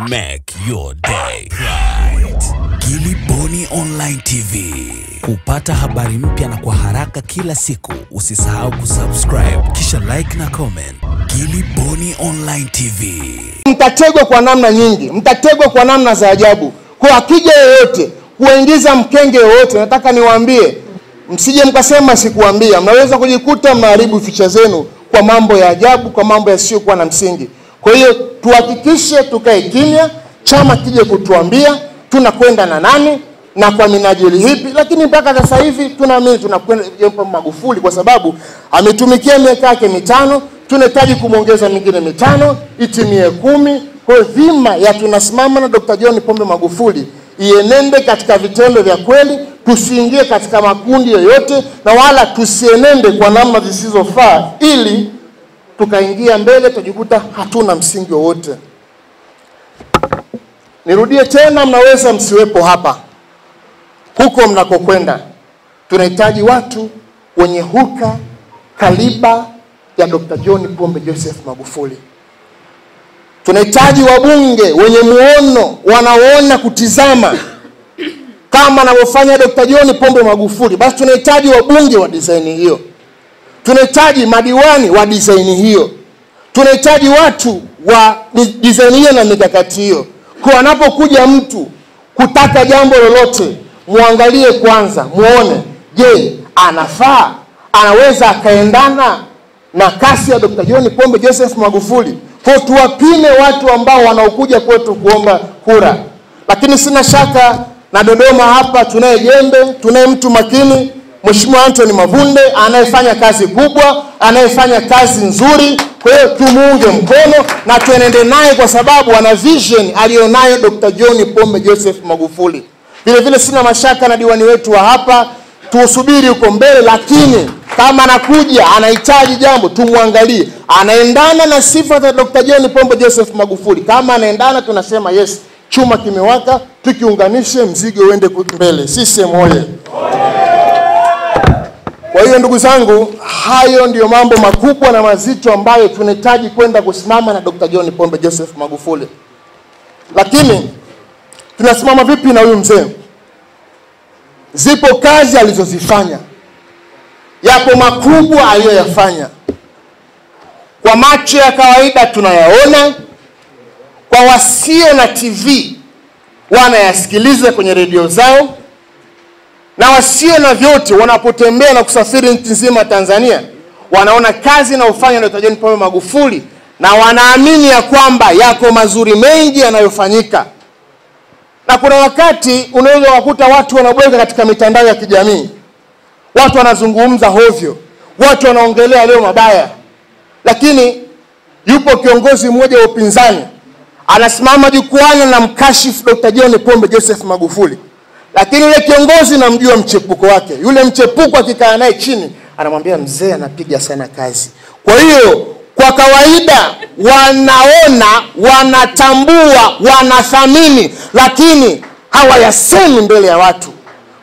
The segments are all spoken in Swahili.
Make your day right. Gilly Bonny Online TV. Kupata habari mpya na kwa haraka kila siku, usisahau kusubscribe kisha like na comment. Gilly Bonny Online TV. Mtategwa kwa namna nyingi, mtategwa kwa namna za ajabu. Kwa akija yoyote, kuingiza mkenge yoyote, nataka niwaambie, msije mkasema sikuambia. Mnaweza kujikuta mnaharibu ficha zenu kwa mambo ya ajabu, kwa mambo yasiyokuwa na msingi. Kwa hiyo tuhakikishe tukae kimya, chama kije kutuambia tunakwenda na nani na kwa minajili hipi. Lakini mpaka sasa hivi tunaamini tunakwenda John Magufuli kwa sababu ametumikia miaka yake 5, tunahitaji kumuongeza mingine 5 itimie 10. Kwa dhima ya tunasimama na Dr. John Pombe Magufuli ienende katika vitendo vya kweli, tusiingie katika makundi yoyote na wala tusienende kwa namna zisizofaa, ili tukaingia mbele tujikuta hatuna msingi wowote. Nirudie tena, mnaweza msiwepo hapa, huko mnakokwenda tunahitaji watu wenye hulka kaliba ya Dr. John Pombe Joseph Magufuli. Tunahitaji wabunge wenye muono, wanaoona kutizama kama anavyofanya Dr. John Pombe Magufuli. Basi tunahitaji wabunge wa design hiyo. Tunahitaji madiwani wa design hiyo. Tunahitaji watu wa design hiyo na mikakati hiyo. Kwa anapokuja mtu kutaka jambo lolote, muangalie kwanza, muone, je, anafaa? Anaweza akaendana na kasi ya Dr. John Pombe Joseph Magufuli? Kwa tuwapime watu ambao wanaokuja kwetu kuomba kura. Lakini sina shaka na Dodoma hapa tunaye jembe, tunaye mtu makini, Mheshimiwa Anthony Mavunde, anayefanya kazi kubwa, anayefanya kazi nzuri. Kwa hiyo tumuunge mkono na tuenende naye kwa sababu ana vision alionayo Dr. John Pombe Joseph Magufuli. Vile vile sina mashaka na diwani wetu wa hapa, tuusubiri uko mbele, lakini kama anakuja anahitaji jambo, tumuangalie anaendana na sifa za Dr. John Pombe Joseph Magufuli. Kama anaendana, tunasema yes, chuma kimewaka, tukiunganishe mzigo uende mbele. Sisi moyo. Kwa hiyo ndugu zangu, hayo ndio mambo makubwa na mazito ambayo tunahitaji kwenda kusimama na Dr. John Pombe Joseph Magufuli. Lakini tunasimama vipi na huyu mzee? Zipo kazi alizozifanya, yapo makubwa aliyoyafanya. Kwa macho ya kawaida tunayaona, kwa wasio na TV wanayasikiliza kwenye redio zao, na wasio na vyote wanapotembea na kusafiri nchi nzima Tanzania, wanaona kazi na ufanya na Dr. John Pombe Magufuli, na wanaamini ya kwamba yako mazuri mengi yanayofanyika. Na kuna wakati unaweza kukuta watu wanabweka katika mitandao ya kijamii, watu wanazungumza hovyo, watu wanaongelea leo mabaya. Lakini yupo kiongozi mmoja wa upinzani anasimama jukwani na mkashifu Dr. John Pombe Joseph Magufuli. Lakini yule kiongozi namjua mchepuko wake. Yule mchepuko akikaa naye chini anamwambia mzee anapiga sana kazi. Kwa hiyo kwa kawaida wanaona, wanatambua, wanathamini, lakini hawayasemi mbele ya watu.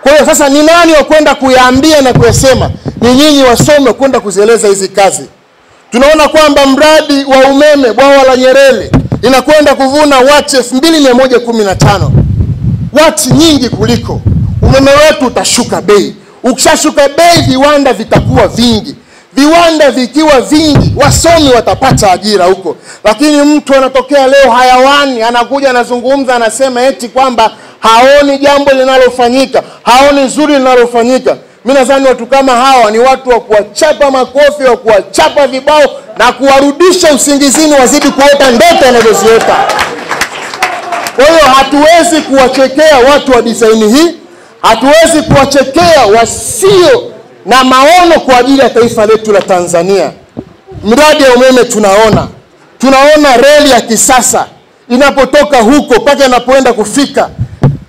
Kwa hiyo sasa ni nani wa kwenda kuyaambia na kuyasema? Ni nyinyi wasome kwenda kuzieleza hizi kazi. Tunaona kwamba mradi wa umeme bwawa la Nyerere inakwenda kuvuna wati 2115. Wati nyingi kuliko. Umeme wetu utashuka bei. Ukishashuka bei, viwanda vitakuwa vingi. Viwanda vikiwa vingi, wasomi watapata ajira huko. Lakini mtu anatokea leo hayawani, anakuja anazungumza, anasema eti kwamba haoni jambo linalofanyika, haoni zuri linalofanyika. Mimi nadhani watu kama hawa ni watu wa kuwachapa makofi, wa kuwachapa vibao na kuwarudisha usingizini wazidi kuota ndoto wanazoziota. Kwa hiyo hatuwezi kuwachekea watu wa design hii, hatuwezi kuwachekea wasio na maono kwa ajili ya taifa letu la Tanzania. Miradi ya umeme tunaona reli ya kisasa inapotoka huko mpaka inapoenda kufika.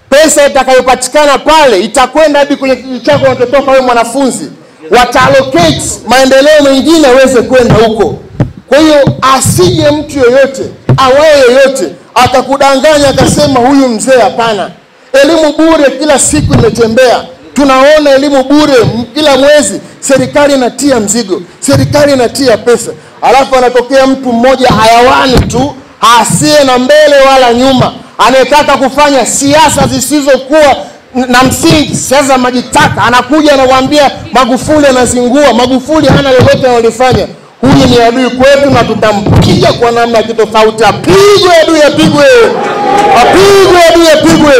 Pesa itakayopatikana pale itakwenda hadi kwenye kijiji chako unapotoka wewe mwanafunzi. Wataallocate maendeleo mengine aweze kwenda huko. Kwa hiyo asije mtu yoyote, awaye yoyote atakudanganya akasema huyu mzee hapana. Elimu bure kila siku imetembea. Tunaona elimu bure kila mwezi, serikali inatia mzigo, serikali inatia pesa. Alafu anatokea mtu mmoja hayawani tu, asiye na mbele wala nyuma, anayetaka kufanya siasa zisizokuwa na msingi, siasa majitaka, anakuja anakuambia Magufuli anazingua, Magufuli hana lolote analifanya. Huyu ni adui kwetu na tutampiga kwa namna ya kitofauti. Apigwe adui, apigwe. Apigwe adui, apigwe.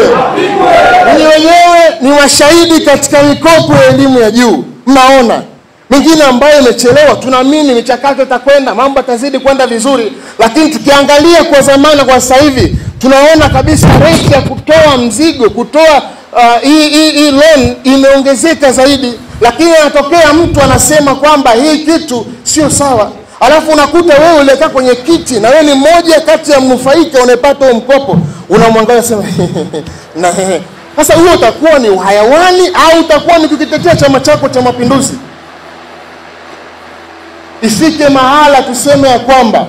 Ni wenyewe ni washahidi katika mikopo ya elimu ya juu. Mnaona mingine ambayo imechelewa, tunaamini michakato itakwenda, mambo yatazidi kwenda vizuri, lakini tukiangalia kwa zamani kwa sasa hivi tunaona kabisa rate ya kutoa mzigo, kutoa hii loan imeongezeka zaidi. Lakini anatokea mtu anasema kwamba hii kitu sio sawa, alafu unakuta wewe ulikaa kwenye kiti na wewe ni mmoja kati ya mnufaika unapata huo mkopo, unamwangalia sema na sasa huo utakuwa ni uhayawani au utakuwa ni kukitetea chama chako cha Mapinduzi? Ifike mahala tuseme ya kwamba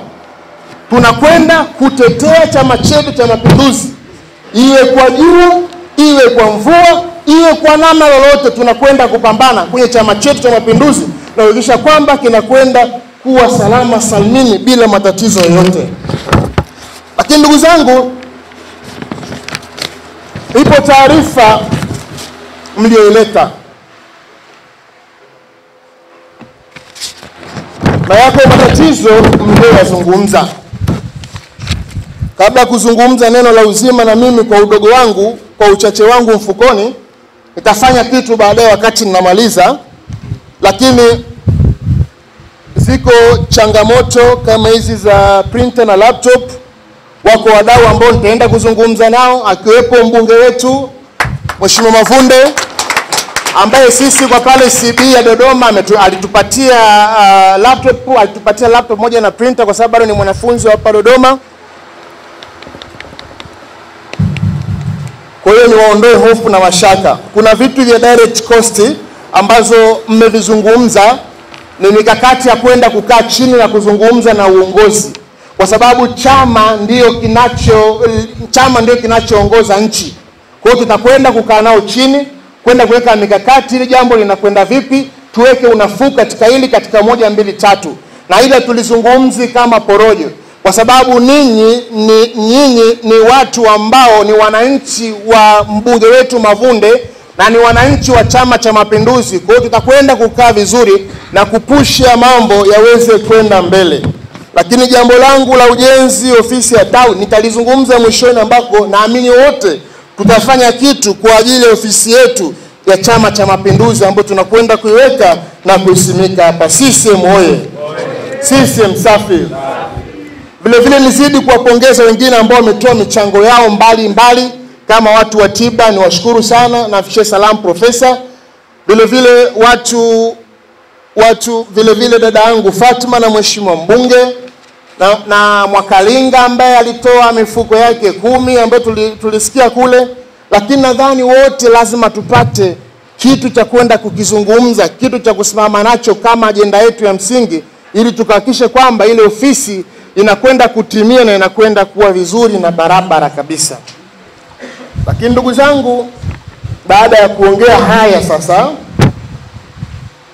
tunakwenda kutetea chama chetu cha Mapinduzi, iwe kwa jua, iwe kwa mvua, iwe kwa namna lolote, tunakwenda kupambana kwenye chama chetu cha Mapinduzi na kuhakikisha kwamba kinakwenda kuwa salama salmini bila matatizo yoyote. Lakini ndugu zangu, ipo taarifa mlioileta na yako matatizo mlioyazungumza. Kabla kuzungumza neno la uzima, na mimi kwa udogo wangu, kwa uchache wangu mfukoni, nitafanya kitu baadaye wakati ninamaliza, lakini ziko changamoto kama hizi za printer na laptop. Wako wadau ambao nitaenda kuzungumza nao, akiwepo mbunge wetu Mheshimiwa Mavunde, ambaye sisi kwa pale CB ya Dodoma alitupatia laptop moja na printer kwa sababu bado ni mwanafunzi wa hapa Dodoma. Kwa hiyo niwaondoe hofu na mashaka. Kuna vitu vya direct cost ambazo mmevizungumza, ni mikakati ya kwenda kukaa chini na kuzungumza na uongozi, kwa sababu chama ndio kinachoongoza nchi. Kwa hiyo tutakwenda kukaa nao chini, kwenda kuweka mikakati ili jambo linakwenda vipi, tuweke unafuu katika hili, katika 1 2 3, na ile tulizungumzi kama porojo, kwa sababu nyinyi ni watu ambao ni wananchi wa mbunge wetu Mavunde na ni wananchi wa Chama cha Mapinduzi. Kwa hiyo tutakwenda kukaa vizuri na kupusha mambo yaweze kwenda mbele. Lakini jambo langu la ujenzi ofisi ya town nitalizungumza mwishoni, ambako naamini wote tutafanya kitu kwa ajili ya ofisi yetu ya Chama cha Mapinduzi ambayo tunakwenda kuiweka na kuisimika hapa. CCM oye! CCM safi! Vile vile nizidi kuwapongeza wengine ambao wametoa michango yao mbali kama watu wa tiba, ni washukuru sana, na afishe salamu profesa. Vile vile vile vile dada yangu Fatma na mheshimiwa mbunge na Mwakalinga ambaye alitoa mifuko yake 10 ambayo tulisikia kule. Lakini nadhani wote lazima tupate kitu cha kwenda kukizungumza, kitu cha kusimama nacho kama ajenda yetu ya msingi, ili tukahakikishe kwamba ile ofisi inakwenda kutimia na inakwenda kuwa vizuri na barabara kabisa. Lakini ndugu zangu, baada ya kuongea haya, sasa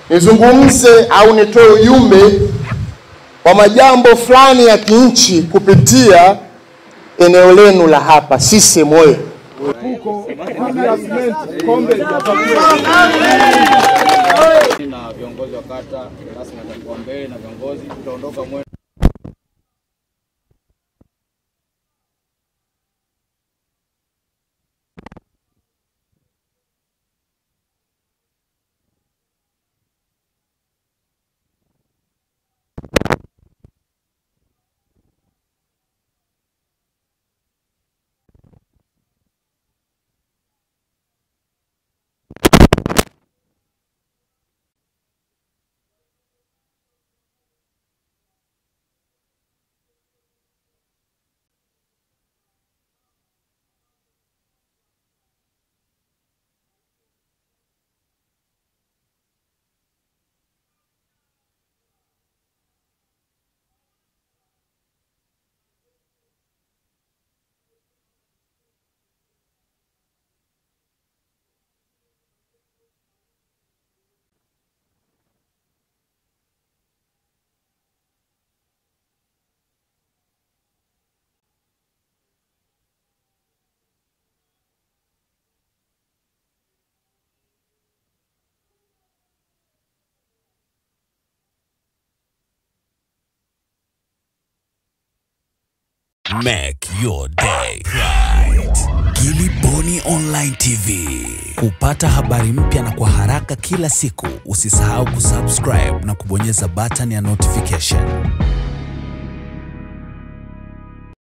nizungumze au nitoe ujumbe wa majambo fulani ya kinchi kupitia eneo lenu la hapa. CCM oye! Na viongozi wa kata rasmi watakuwa mbele na viongozi tutaondoka Make your day right. Gilly Bonny Online TV. Kupata habari mpya na kwa haraka kila siku, usisahau kusubscribe na kubonyeza button ya notification.